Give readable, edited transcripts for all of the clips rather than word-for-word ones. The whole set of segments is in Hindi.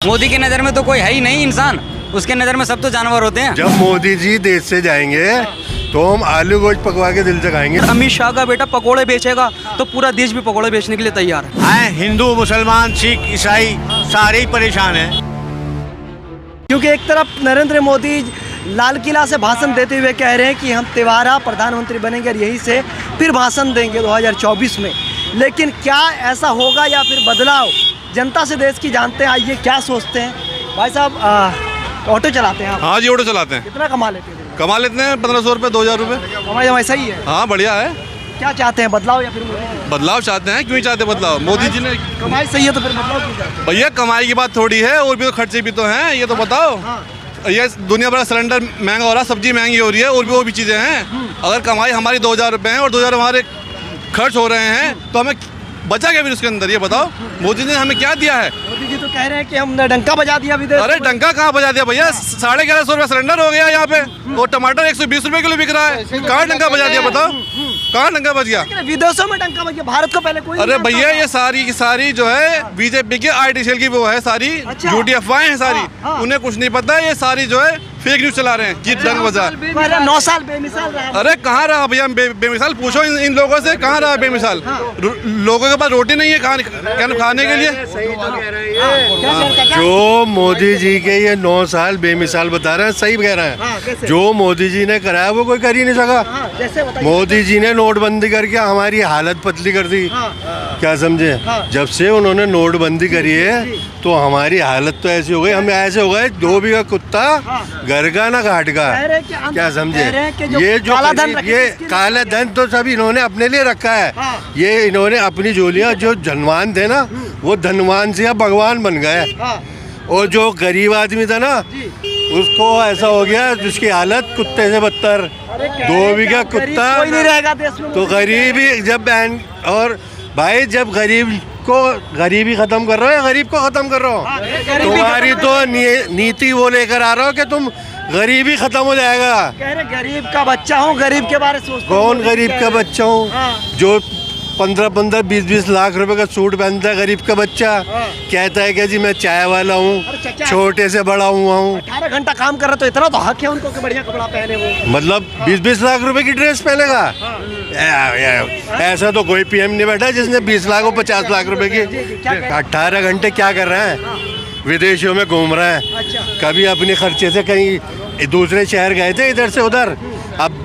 मोदी की नज़र में तो कोई है ही नहीं इंसान, उसके नज़र में सब तो जानवर होते हैं। जब मोदी जी देश से जाएंगे तो हम आलू गोश्त पकवा के दिल से खाएंगे। अमित शाह का बेटा पकोड़े बेचेगा तो पूरा देश भी पकोड़े बेचने के लिए तैयार है। हिंदू मुसलमान सिख ईसाई सारे ही परेशान हैं, क्योंकि एक तरफ नरेंद्र मोदी लाल किला से भाषण देते हुए कह रहे हैं कि हम तिवारा प्रधानमंत्री बनेंगे और यहीं से फिर भाषण देंगे 2024 में। लेकिन क्या ऐसा होगा या फिर बदलाव जनता से देश की जानते हैं। आइए क्या सोचते हैं। भाई साहब ऑटो चलाते हैं आप? हाँ जी, ऑटो चलाते हैं। कितना कमा लेते हैं? कमा लेते हैं 1500 रुपये 2000 रुपये। हमारे ऐसा ही है। हाँ बढ़िया है। क्या चाहते हैं, बदलाव या फिर बदलाव चाहते हैं। क्यों चाहते हैं बदलाव? मोदी जी ने कमाई सही है तो फिर बदलाव क्यों चाहते हैं? भैया कमाई की बात थोड़ी है, और भी तो खर्चे भी तो हैं, ये तो बताओ। ये दुनिया भर सिलेंडर महंगा हो रहा है, सब्जी महंगी हो रही है, और भी वो भी चीज़ें हैं। अगर कमाई हमारी 2000 रुपये हैं और 2000 हमारे खर्च हो रहे हैं तो हमें बचा क्या फिर उसके अंदर, ये बताओ। मोदी ने हमें क्या दिया है? मोदी जी तो कह रहे हैं कि हमने डंका बजा दिया विदेश। अरे डंका कहाँ बजा दिया भैया? 1150 रुपये सिलेंडर हो गया यहाँ पे, और टमाटर 120 रुपये किलो बिक रहा है। कहाँ डंका बजा दिया बताओ? कहाँ डंका बज गया? विदेशों में डंका बज गया, भारत को पहले कोई अरे भैया ये सारी की सारी जो है बीजेपी की आर्टिफिशियल की वो है, सारी झूठी अफवाहें हैं सारी। उन्हें कुछ नहीं पता है, ये सारी जो है फेक न्यूज चला रहे हैं कि डंका बजा। 9 साल बेमिसाल रहा। अरे कहाँ रहा भैया बेमिसाल? पूछो इन लोगों से, कहाँ रहा बेमिसाल? लोगों के पास रोटी नहीं है खाने के लिए। जो मोदी जी के ये 9 साल बेमिसाल बता रहे हैं, सही कह रहे हैं। जो मोदी जी ने कराया वो कोई कर ही नहीं सका। मोदी जी ने नोटबंदी करके हमारी हालत पतली कर दी। क्या समझे? जब से उन्होंने नोटबंदी करी है तो हमारी हालत तो ऐसी हो गई, हम ऐसे हो गए 2 बीघा कुत्ता घर का ना घाट का। क्या समझे? ये जो ये काला धन तो सब इन्होंने अपने लिए रखा है। ये इन्होंने अपनी झोलियाँ, जो धनवान थे ना वो धनवान से भगवान बन गए, और जो गरीब आदमी था ना उसको ऐसा हो गया जिसकी हालत कुत्ते से बदतर। 2 बीघा कुत्ता नहीं रहेगा देश में। तो गरीबी जब और भाई जब गरीबी खत्म कर रहे हो या गरीब को खत्म कर रहे हो? तुम्हारी तो नीति वो लेकर आ रहा हो कि तुम गरीबी खत्म हो जाएगा। कह रहे गरीब का बच्चा हूँ, गरीब के बारे में सोचते। कौन गरीब का बच्चा हूँ? जो 15-15, 20-20 लाख रुपए का सूट पहनता है गरीब का बच्चा, कहता है कि जी मैं चाय वाला हूँ, छोटे से बड़ा हुआ हूँ। 18 घंटा काम कर रहा तो इतना तो हक है उनको कि बढ़िया कपड़ा पहने वो। मतलब 20-20 लाख रुपए की ड्रेस पहनेगा? ऐसा तो कोई पीएम नहीं बैठा जिसने 20 लाख और 50 लाख रुपए की। 18 घंटे क्या कर रहे हैं? विदेशों में घूम रहे हैं। कभी अपने खर्चे से कहीं दूसरे शहर गए थे इधर से उधर। अब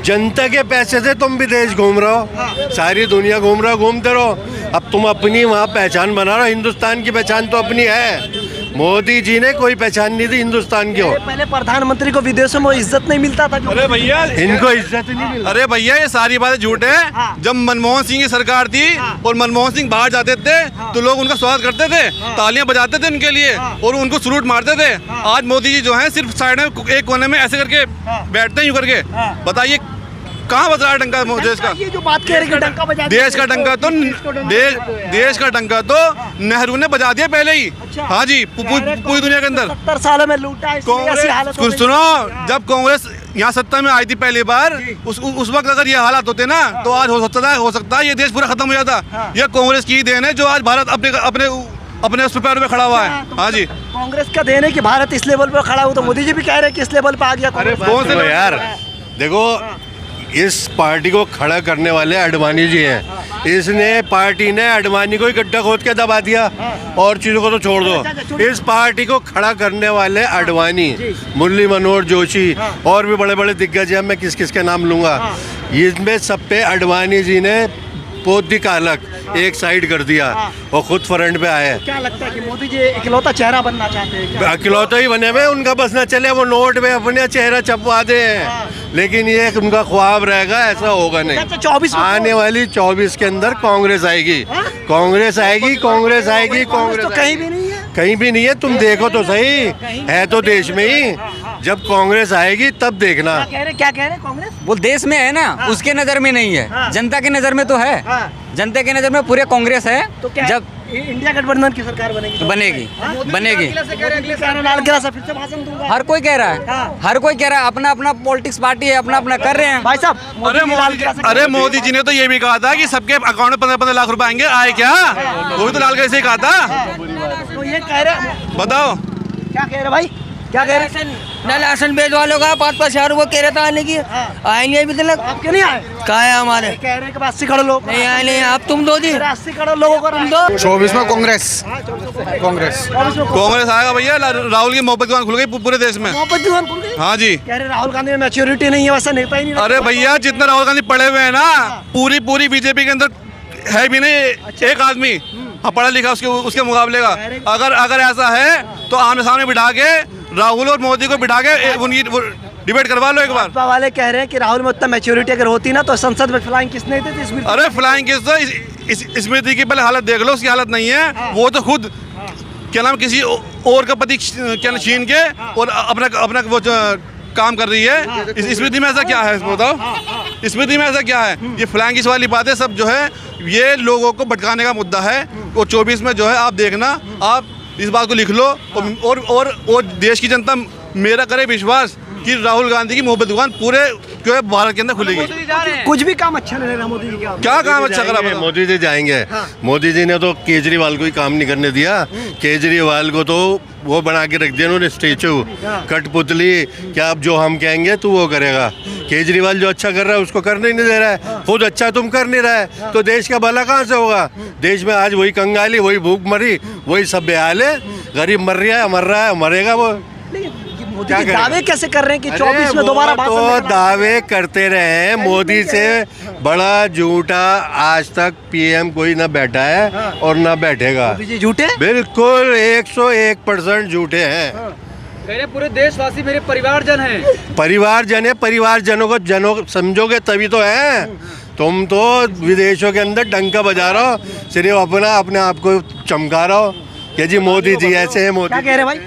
जनता के पैसे से तुम विदेश घूम रहे हो, सारी दुनिया घूम रहे हो, घूमते रहो। अब तुम अपनी वहाँ पहचान बना रहे हो। हिंदुस्तान की पहचान तो अपनी है। मोदी जी ने कोई पहचान नहीं दी हिंदुस्तान की हो। पहले प्रधानमंत्री को विदेशों में इज्जत नहीं मिलता था। अरे भैया इनको इज्जत नहीं मिलती। अरे भैया ये सारी बातें झूठ है। जब मनमोहन सिंह की सरकार थी और मनमोहन सिंह बाहर जाते थे तो लोग उनका स्वागत करते थे, तालियां बजाते थे उनके लिए और उनको सलूट मारते थे। आज मोदी जी जो है सिर्फ साइड में एक कोने में ऐसे करके बैठते हैं, यूं करके। बताइए कहाँ बज रहा है डंका देश का? ये जो बात कह रहे हैं डंका बजा दिया, देश का डंका तो देश का डंका तो नेहरू ने बजा दिया पहले ही। हाँ जी, पूरी दुनिया के अंदर 70 सालों में लूटा। कांग्रेस सुनो, जब कांग्रेस यहाँ सत्ता में आई थी पहली बार, उस वक्त अगर ये हालात होते ना तो आज हो सकता है ये देश पूरा खत्म हो जाता। ये कांग्रेस की देन है जो आज भारत अपने उस पैरों पे खड़ा हुआ है। हाँ जी, कांग्रेस का देन है कि भारत इस लेवल पे खड़ा हुआ। तो मोदी जी भी कह रहे हैं कि इस लेवल पे आ गया। अरे कौन से यार देखो, इस पार्टी को खड़ा करने वाले अडवाणी जी हैं। इसने पार्टी ने अडवाणी को ही गड्ढा खोद के दबा दिया, और चीज़ों को तो छोड़ दो। इस पार्टी को खड़ा करने वाले अडवाणी, मुरली मनोहर जोशी और भी बड़े बड़े दिग्गज हैं, मैं किस किस के नाम लूँगा। इसमें सब पे अडवाणी जी ने पोत कालक एक साइड कर दिया और खुद फ्रंट पे आए। क्या लगता है कि मोदी जी इकलौता चेहरा बनना चाहते हैं? इकलौता ही बने हुए, उनका बस न चले वो नोट पे अपने चेहरा छपवा दे। लेकिन ये उनका ख्वाब रहेगा, ऐसा होगा नहीं। 24 आने वाली 24 के अंदर कांग्रेस आएगी, कांग्रेस आएगी, कांग्रेस आएगी, कांग्रेस तो कहीं भी नहीं है। कहीं भी नहीं है। तुम देखो तो सही, है तो देश में ही। जब कांग्रेस आएगी तब देखना। क्या कह रहे कांग्रेस? वो देश में है ना, उसके नज़र में नहीं है, जनता की नज़र में तो है। जनता की नज़र में पूरे कांग्रेस है। तो क्या जब इंडिया गठबंधन की सरकार बनेगी? बनेगी। लाल किला से फिर से भाषण दूंगा। हर कोई कह रहा है, हर कोई कह रहा है। अपना अपना पॉलिटिक्स पार्टी है, अपना अपना कर रहे हैं भाई साहब। अरे मोदी जी ने तो ये भी कहा था कि सबके अकाउंट में 15-15 लाख रुपए आएंगे। आए क्या? वो भी तो लाल किले से ही कहा था। ये कह रहे, बताओ क्या कह रहे भाई, क्या कह रहे? न राशन बेच वालों का 5-5 हजार रुपये कह रहे था आने की, आए नहीं अभी तक। आपके नहीं आए? कहाँ है हमारे? कह रहे हैं कि 80 करोड़ लोग नहीं आए, नहीं आप तुम दो दी, 80 करोड़ लोगों को तुम दो। 24 में कांग्रेस कांग्रेस कांग्रेस आएगा भैया। राहुल की मोहब्बत दुकान खुल गई पूरे देश में। मोहब्बत दुकान खुल गई। हाँ जी। कह रहे राहुल गांधी में मैच्योरिटी नहीं है, वैसा नेता ही नहीं। अरे भैया जितना राहुल गांधी पढ़े हुए हैं ना, पूरी बीजेपी के अंदर है भी नहीं एक आदमी हाँ पढ़ा लिखा उसके मुकाबले का। अगर ऐसा है तो आमने सामने बिठा के राहुल और मोदी को बिठा के उनकी डिबेट करवा लो एक बार। भाजपा वाले कह रहे हैं कि राहुल में उतना मैच्योरिटी अगर होती ना तो संसद में फ्लाइंग किस नहीं देती इसमें। अरे फ्लाइंग किस तो स्मृति की पहले हालत देख लो, उसकी हालत नहीं है। वो तो खुद क्या नाम किसी और का पति क्या छीन के और अपना वो काम कर रही है। स्मृति में ऐसा क्या है बताओ, स्मृति में ऐसा क्या है? ये फ्लैंगिश वाली बातें सब जो है ये लोगों को भटकाने का मुद्दा है। और 24 में जो है आप देखना, आप इस बात को लिख लो और देश की जनता मेरा करे विश्वास कि राहुल गांधी की मोहब्बत दुकान पूरे जो है भारत के अंदर खुलेगी। कुछ भी काम अच्छा नहीं लग रहा मोदी जी का। क्या काम अच्छा करा? मोदी जी जाएंगे। मोदी जी ने तो केजरीवाल को ही काम नहीं करने दिया। केजरीवाल को तो वो बना के रख दिया उन्होंने स्टेचू, कठपुतली, क्या अब जो हम कहेंगे तो वो करेगा। केजरीवाल जो अच्छा कर रहा है उसको करने ही नहीं दे रहा है। खुद अच्छा तुम कर नहीं रहा है तो देश का भला कहाँ से होगा? देश में आज वही कंगाली, वही भूख मरी, वही सब बेहाल है। गरीब मर रहा है मरेगा वो। मोदी जी दावे कैसे कर रहे हैं कि 24 में दोबारा तो दावे करते रहे। मोदी से बड़ा झूठा आज तक पीएम कोई ना बैठा है और ना बैठेगा। मोदी जी झूठे? बिल्कुल 101% झूठे हैं। पूरे देशवासी मेरे परिवारजन हैं। परिवारजन है, परिवारजनों को जनों समझोगे तभी तो है। तुम तो विदेशों के अंदर डंका बजा रहे हो, सिर्फ अपने आप को चमका रहे हो कि जी मोदी जी ऐसे हैं। मोदी क्या कह रहे भाई?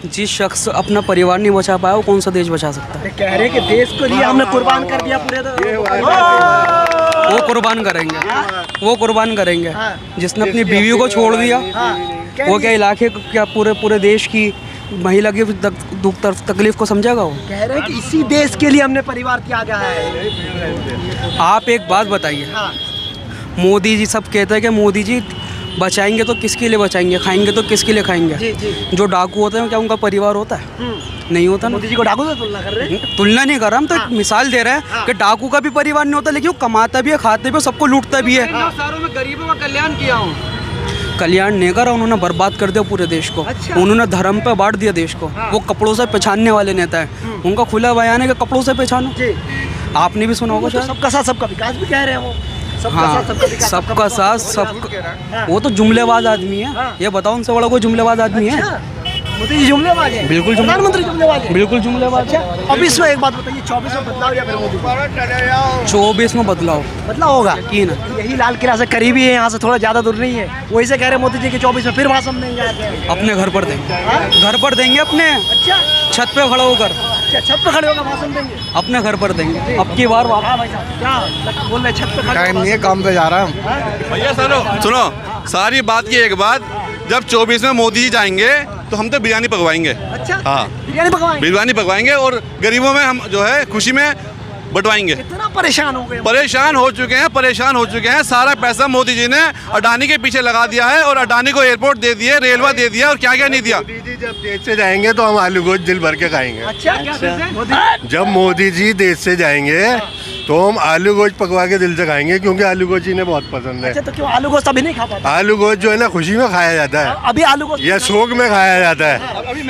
जिस शख्स अपना परिवार नहीं बचा पाया वो कौन सा देश बचा सकता है? कह रहे हैं कि देश को लिए हमने कुर्बान कर दिया पूरे। वो कुर्बान करेंगे, वो कुर्बान करेंगे जिसने अपनी बीवी को छोड़ दिया। वो क्या इलाके क्या पूरे देश की महिला की दुख तकलीफ को समझेगा? वो कह रहे हैं कि इसी देश के लिए हमने परिवार त्यागा है। आप एक बात बताइए, मोदी जी सब कहते हैं कि मोदी जी बचाएंगे तो किसके लिए बचाएंगे, खाएंगे तो किसके लिए खाएंगे? जो डाकू होते हैं क्या उनका परिवार होता है? नहीं होता। मोदी जी को डाकू से तुलना कर रहे हैं? तुलना नहीं कर रहा, हम तो एक मिसाल दे रहे हैं कि डाकू का भी परिवार नहीं होता, लेकिन वो कमाता भी है, खाते भी है, सबको लूटता भी है। सारों में गरीबों का कल्याण किया हूँ। कल्याण नहीं करा, उन्होंने बर्बाद कर दिया पूरे देश को। उन्होंने धर्म पे बांट दिया देश को। वो कपड़ों से पहचानने वाले नेता हैं, उनका खुला बयान है कि कपड़ों से पहचानो। आपने भी सुना होगा शायद। सबका साथ सबका विकास भी कह रहे हैं वो। हाँ, सबका साथ सबका। वो तो जुमलेबाज आदमी है। ये बताओ उनसे बड़ा कोई जुमलेबाज आदमी है? मोदी जी जुमलेबाज है? बिल्कुल प्रधानमंत्री जुमलेबाज है? बिल्कुल जुमलेबाज है। अब इसमें एक बात बताइए, 24 में बदलाव या फिर मोदी? 24 में बदलाव होगा। यकीन है। यही लाल किला से करीबी है, यहाँ से थोड़ा ज्यादा दूर नहीं है। वही से कह रहे हैं मोदी जी कि 24 में फिर भाषण देंगे। अपने घर पर देंगे, घर पर देंगे अपने। अच्छा, छत पे खड़ा होकर। छत पे खड़े होकर भाषण देंगे अपने घर पर देंगे। अब की बार क्या बोल रहे? छत पे टाइम नहीं है, काम पे जा रहा हूँ। भैया सुनो सारी बात की एक बात, जब 24 में मोदी जी जाएंगे तो हम तो बिरयानी पकवाएंगे। अच्छा, हाँ बिरयानी पकवाएंगे और गरीबों में हम जो है खुशी में बंटवाएंगे। कितना परेशान हो गए? परेशान हो चुके हैं। सारा पैसा मोदी जी ने अडानी के पीछे लगा दिया है और अडानी को एयरपोर्ट दे दिया, रेलवे दे दिया और क्या क्या नहीं दिया। मोदी जी जब देश से जाएंगे तो हम आलू गोश्त दिल भर के खाएंगे। अच्छा, जब मोदी जी देश से जाएंगे तो हम आलू गोश्त पकवा के दिल से खाएंगे, क्योंकि आलू गोश्त इन्हें बहुत पसंद है। अच्छा, तो क्यों आलू गोश्त अभी नहीं खा पाते? आलू गोश्त जो है ना खुशी में खाया जाता है। अभी आलू गोश्त या शोक में खाया जाता है।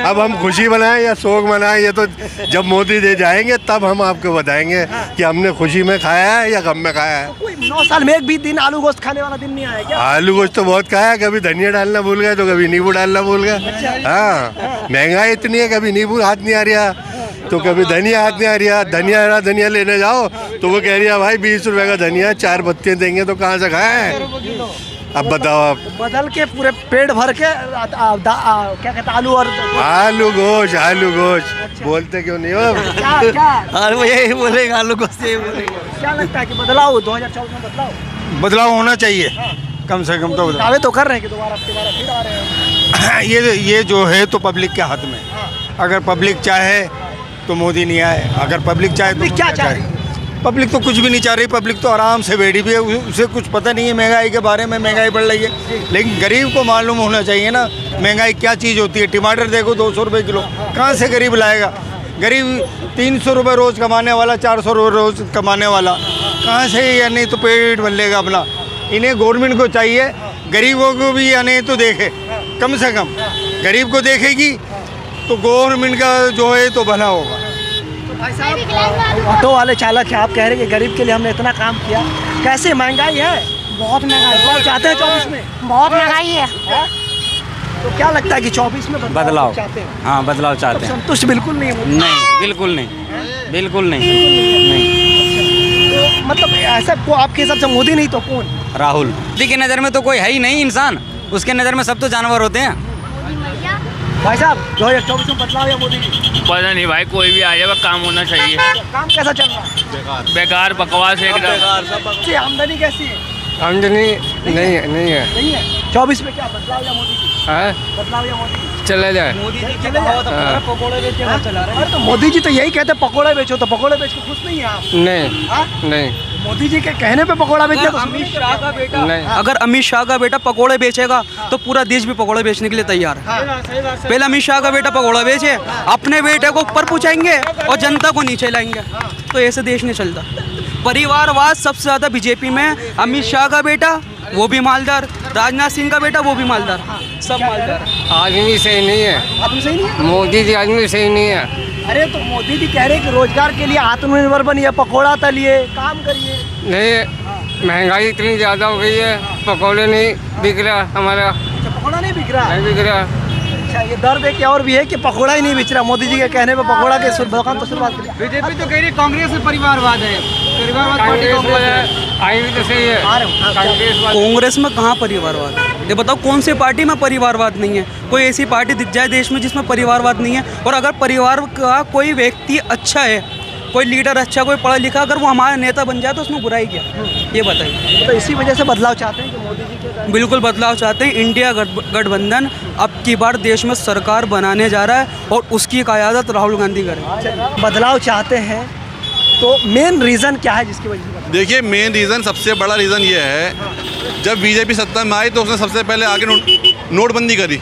अब हम खुशी बनाएं या शोक मनाएं, ये तो जब मोदी जी जाएंगे तब हम आपको बताएंगे कि हमने खुशी में खाया है या गम में खाया है। कोई 9 साल में एक भी दिन आलू गोश्त खाने वाला दिन नहीं आया क्या? आलू गोश्त तो बहुत खाया, कभी धनिया डालना भूल गए तो कभी नींबू डालना भूल गए। हाँ, महंगाई इतनी है, कभी नींबू हाथ नहीं आ रहा तो कभी धनिया हाथ नहीं आ रहा। धनिया लेने जाओ तो वो कह रही है भाई 20 रुपए का धनिया, 4 पत्तियाँ देंगे तो कहाँ से खाएं? अब बताओ आप। बदल के पूरे पेट भर के क्या कहते आलू गोश्त बोलते क्यों नहीं हो? क्या यही बोलेगा आलू गोश्त। क्या लगता है कि बदलाव 2024 में बदलाव होना चाहिए कम से कम। तो दावे तो कर रहे हैं कि दोबारा फिर आ रहे हैं। ये जो है तो पब्लिक के हाथ में। अगर पब्लिक चाहे तो मोदी नहीं आए, अगर पब्लिक चाहे तो क्या चाहे? पब्लिक तो कुछ भी नहीं चाह रही, पब्लिक तो आराम से बैठी भी है, उसे कुछ पता नहीं है महंगाई के बारे में, महंगाई बढ़ रही है। लेकिन गरीब को मालूम होना चाहिए ना महंगाई क्या चीज़ होती है। टमाटर देखो 200 रुपये किलो, कहाँ से गरीब लाएगा? गरीब 300 रुपये रोज़ कमाने वाला, 400 रुपये रोज़ कमाने वाला कहाँ से, या नहीं तो पेट भर लेगा अपना। इन्हें गवर्नमेंट को चाहिए गरीबों को भी या नहीं तो देखे, कम से कम गरीब को देखेगी तो गवर्नमेंट का जो है तो भला होगा। भाई साहब ऑटो वाले चालक हैं, आप कह रहे हैं कि गरीब के लिए हमने इतना काम किया, कैसे महंगाई है? बहुत महंगाई बदलाव चाहते हैं 24 में? बहुत महंगाई है। तो क्या लगता है कि 24 में बदलाव चाहते हैं? हाँ बदलाव चाहते हैं। संतुष्ट बिल्कुल नहीं है? नहीं बिल्कुल नहीं, बिल्कुल नहीं। तो मतलब ऐसा को आपके हिसाब से मोदी नहीं तो कौन? राहुल। मोदी की नज़र में तो कोई है ही नहीं इंसान, उसके नज़र में सब तो जानवर होते हैं। भाई साहब 2024 में बदलाव या मोदी जी? पता नहीं भाई, कोई भी आ जाएगा, काम होना चाहिए। काम कैसा चल रहा है? बेकार बकवास एकदम। आमदनी कैसी है? आमदनी नहीं है, नहीं है। नहीं है। 24 में क्या बदलाव या मोदी जी? बदलाव या मोदी जी? चला जाए। मोदी जी के बहुत पकौड़े बेच के चला रहे अरे तो मोदी जी तो यही कहते हैं पकोड़े बेचो, तो पकोड़े बेच के खुश नहीं है आप? नहीं हाँ? नहीं मोदी जी के कहने पे पकोड़ा बेचते हैं। अमित शाह का बेटा नहीं। अगर अमित शाह का बेटा पकोड़े बेचेगा तो पूरा देश भी पकोड़े बेचने के लिए तैयार है। पहले अमित शाह का बेटा पकोड़ा बेचे, अपने बेटे को ऊपर पहुंचाएंगे और जनता को नीचे लाएंगे, तो ऐसे देश नहीं चलता। परिवारवाद सबसे ज़्यादा बीजेपी में। अमित शाह का बेटा वो भी मालदार, राजनाथ सिंह का बेटा वो भी मालदार, सब मालदार। आदमी सही नहीं है, आदमी सही नहीं है? मोदी जी आदमी सही नहीं है। अरे तो मोदी जी कह रहे हैं कि रोजगार के लिए आत्मनिर्भर बनिए, पकोड़ा तलिए, काम करिए। नहीं, महंगाई इतनी ज़्यादा हो गई है, पकौड़े नहीं बिक रहा हमारा, अच्छा पकोड़ा नहीं बिक रहा? नहीं बिक रहा। अच्छा ये दर्द है कि और भी है कि पकोड़ा ही नहीं बिक रहा, मोदी जी के कहने पे पकोड़ा के दुकान तो शुरुआत करी। बीजेपी तो कह रही कांग्रेस में परिवारवाद है, परिवारवाद पार्टी कांग्रेस है। आई भी तो सही है, कांग्रेस में कहाँ परिवारवाद है? ये बताओ कौन सी पार्टी में परिवारवाद नहीं है? कोई ऐसी पार्टी दिख जाए देश में जिसमें परिवारवाद नहीं है? और अगर परिवार का कोई व्यक्ति अच्छा है, कोई लीडर अच्छा, कोई पढ़ा लिखा, अगर वो हमारा नेता बन जाए तो उसमें बुराई क्या? ये बताइए। तो इसी वजह से बदलाव चाहते हैं कि मोदी जी के बिल्कुल बदलाव चाहते हैं। इंडिया गठबंधन अब की बार देश में सरकार बनाने जा रहा है और उसकी क़यादत राहुल गांधी करें। बदलाव चाहते हैं तो मेन रीज़न क्या है जिसकी वजह से? देखिए मेन रीज़न, सबसे बड़ा रीज़न ये है, जब बीजेपी सत्ता में आई तो उसने सबसे पहले आगे नोटबंदी करी।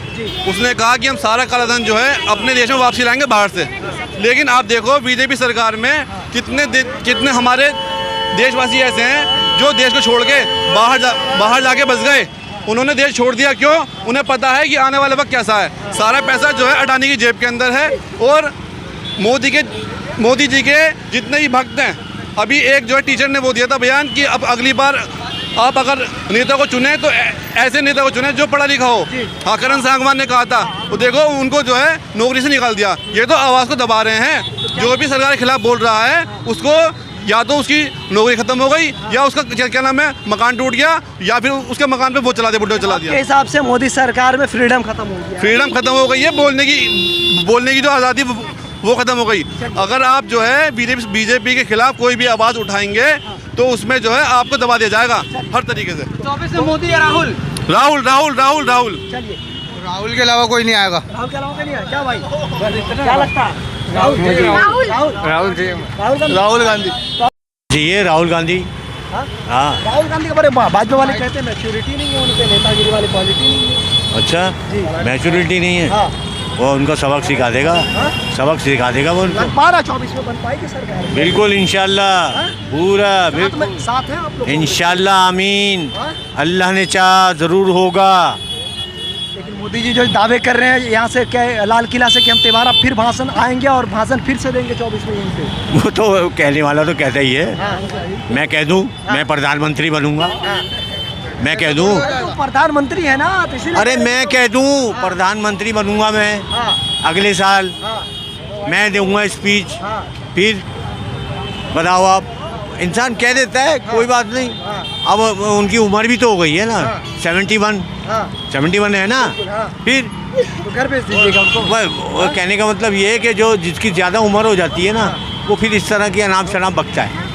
उसने कहा कि हम सारा कालाधन जो है अपने देश में वापसी लाएंगे बाहर से। लेकिन आप देखो बीजेपी सरकार में कितने हमारे देशवासी ऐसे हैं जो देश को छोड़ के बाहर जाके बस गए। उन्होंने देश छोड़ दिया, क्यों? उन्हें पता है कि आने वाला वक्त कैसा है। सारा पैसा जो है अडानी की जेब के अंदर है। और मोदी जी के जितने भी भक्त हैं, अभी एक जो है टीचर ने वो दिया था बयान कि अब अगली बार आप अगर नेता को चुने तो ऐसे नेता को चुने जो पढ़ा लिखा हो। हाँ, करण सांगवान ने कहा था, वो देखो उनको जो है नौकरी से निकाल दिया। ये तो आवाज़ को दबा रहे हैं। जो भी सरकार के खिलाफ बोल रहा है उसको या तो उसकी नौकरी खत्म हो गई या उसका क्या नाम है मकान टूट गया, या फिर उसके मकान पे वो चला दिया, बुलडोजर चला दिया। के हिसाब से मोदी सरकार में फ्रीडम खत्म हो गया, फ्रीडम खत्म हो गई है, बोलने की जो आज़ादी वो खत्म हो गई। अगर आप जो है बीजेपी के खिलाफ कोई भी आवाज़ उठाएंगे तो उसमें जो है आपको दबा दिया जाएगा हर तरीके से। 24 में मोदी या राहुल? राहुल राहुल राहुल राहुल चलिए राहुल के अलावा कोई नहीं आएगा। राहुल के अलावा नहीं है क्या भाई? क्या लगता है? राहुल राहुल जी, राहुल गांधी चाहिए, राहुल गांधी। हाँ राहुल गांधी के बारे में भाजपा वाले कहते हैं मैच्योरिटी नहीं है उनके, नेतागिरी वाली क्वालिटी नहीं है। अच्छा, मैच्योरिटी नहीं है, हाँ वो उनको सबक सिखा देगा, सबक सिखा देगा वो उनको। 12-24 में बन पाएगी सरकार? बिल्कुल इंशाल्लाह, पूरा बिल्कुल साथ हैं आप लोग? इंशाल्लाह, आमीन। अल्लाह ने चाहा ज़रूर होगा। लेकिन मोदी जी जो दावे कर रहे हैं यहाँ से क्या लाल किला से कि हम तिवारा फिर भाषण आएंगे और भाषण फिर से देंगे 24 में यहीं पे, वो तो कहने वाला तो कहता ही है। मैं कह दूँ मैं प्रधानमंत्री बनूंगा, मैं कह दूँ तो प्रधानमंत्री है ना, तो इसीलिए अरे मैं कह दूँ प्रधानमंत्री बनूंगा मैं अगले साल, मैं दूंगा स्पीच। फिर बताओ आप, इंसान कह देता है कोई बात नहीं। अब उनकी उम्र भी तो हो गई है ना, 71 है ना। फिर तो घर भेज दीजिएगा उनको। वो कहने का मतलब ये है कि जो जिसकी ज़्यादा उम्र हो जाती है ना, वो फिर इस तरह की अनाप शनाप बकता है।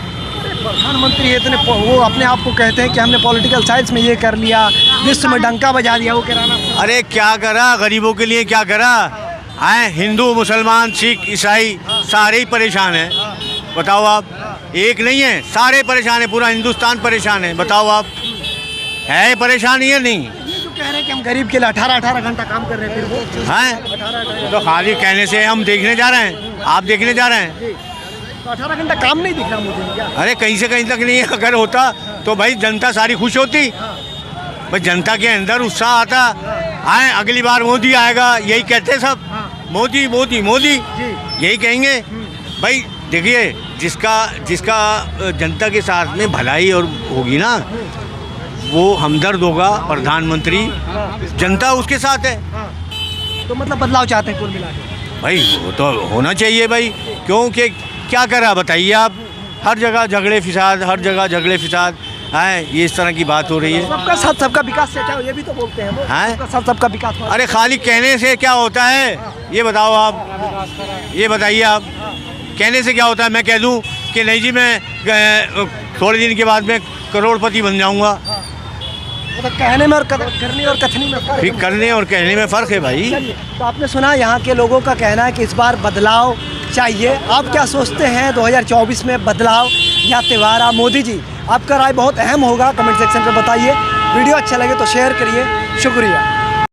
प्रधानमंत्री इतने वो अपने आप को कहते हैं कि हमने पॉलिटिकल साइंस में ये कर लिया, विश्व में डंका बजा दिया, वो कराना। अरे क्या करा गरीबों के लिए, क्या करा? आए हिंदू मुसलमान सिख ईसाई सारे ही परेशान हैं। बताओ आप, एक नहीं है, सारे परेशान है, पूरा हिंदुस्तान परेशान है। बताओ आप, है परेशानी है नहीं? ये जो कह रहे हैं कि हम गरीब के लिए 18-18 घंटा काम कर रहे हैं, फिर वो हैं तो खाली कहने से हम देखने जा रहे हैं, आप देखने जा रहे हैं। तो 18 घंटा काम नहीं दिख रहा मोदी ने क्या? अरे कहीं से कहीं तक नहीं है। अगर होता तो भाई जनता सारी खुश होती, भाई जनता के अंदर उत्साह आता। आए अगली बार मोदी आएगा, यही कहते सब, मोदी मोदी मोदी यही कहेंगे। भाई देखिए, जिसका जनता के साथ में भलाई और होगी ना, वो हमदर्द होगा प्रधानमंत्री, जनता उसके साथ है। तो मतलब बदलाव चाहते हैं कुल मिला के? भाई वो तो होना चाहिए भाई, क्योंकि क्या करा बताइए आप, हर जगह झगड़े फिसाद, हर जगह झगड़े फिसाद हैं, ये इस तरह की बात हो रही है। सबका साथ सबका विकास से क्या, ये भी तो बोलते हैं वो, हैं? सबका साथ सबका विकास। अरे खाली कहने से क्या होता है, ये बताओ आप, ये बताइए आप, कहने से क्या होता है? मैं कह दूं कि नहीं जी मैं थोड़े दिन के बाद में करोड़पति बन जाऊंगा। मतलब कहने में और करने और कथनी में फर्क फिर है। करने और कहने में फ़र्क है भाई। चलिए, तो आपने सुना यहाँ के लोगों का कहना है कि इस बार बदलाव चाहिए। आप क्या सोचते हैं 2024 में, बदलाव या तिवारा मोदी जी? आपका राय बहुत अहम होगा, कमेंट सेक्शन पे बताइए। वीडियो अच्छा लगे तो शेयर करिए। शुक्रिया।